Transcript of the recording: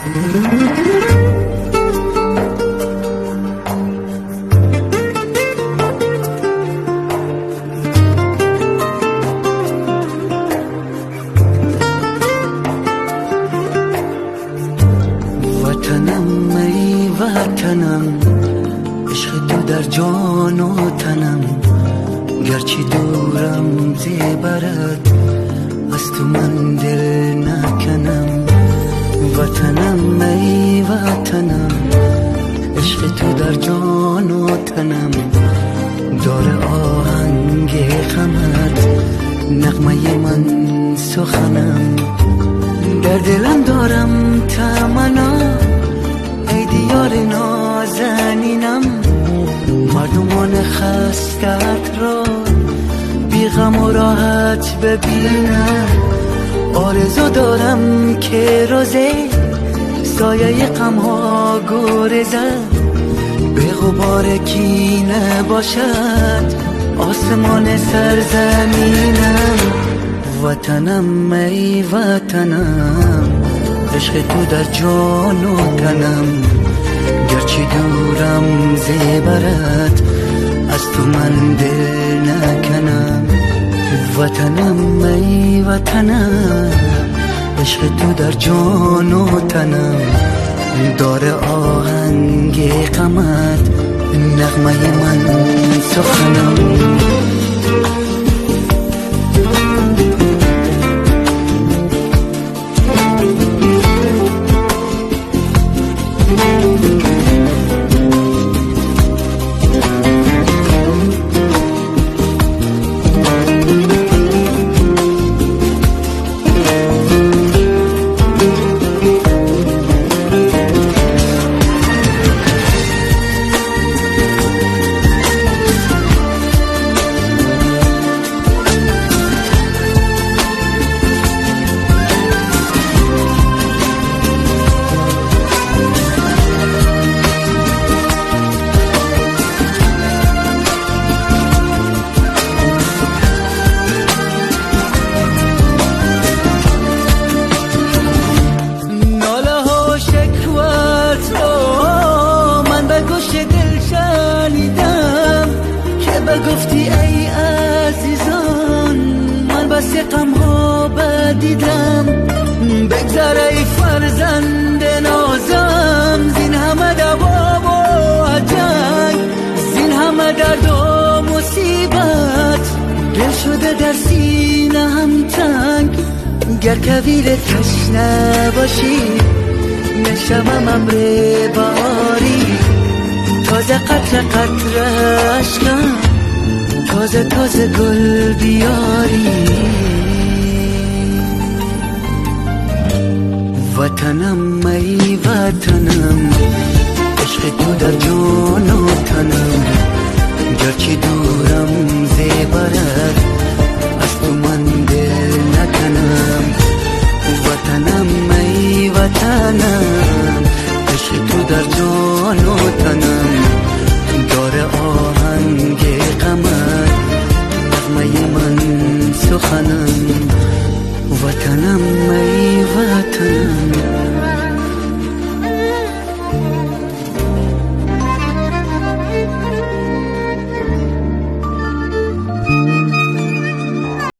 وطنم ای وطنم، عشق تو در جان و تنم، گرچه دورم زیبرد از تو من دل نکنم. وطنم ای وطنم، عشق تو در جان و تنم، داره آهنگ غمت نغمه من سخنم. در دلم دارم تمنا ای دیار نازنینم، مردمان خستت را بی غم و راحت ببینم. آرزو دارم که روزه سایه غم ها گریزد، به غبار کینه باشد آسمان سرزمینم. وطنم ای وطنم، عشق تو در جان و تنم، گرچه دورم زیبرد از تو من دل نکنم. وطنم ای وطنم، عشق تو در جان و تنم، داره آهنگ غمت نغمه من سخنم. گفتی ای عزیزان من بس غم ها بدیدم، بگذر ای فرزند نازم زین همه دوام و جنگ، زین همه درد و مصیبت دل شده در سینه هم تنگ. گر کویر تشنه باشی نشوم امر باری، تازه قطره قطره اشکم تازه تازه گل بیاری. وطنم ای وطنم، عشق تو در جان و تنم، گرچه دورم زیبرد از تو من دل نکنم. وطنم ای وطنم، عشق تو در جان و تنم، داره آهنگ غمت نغمه من سخنم. وطنم ای وطنم.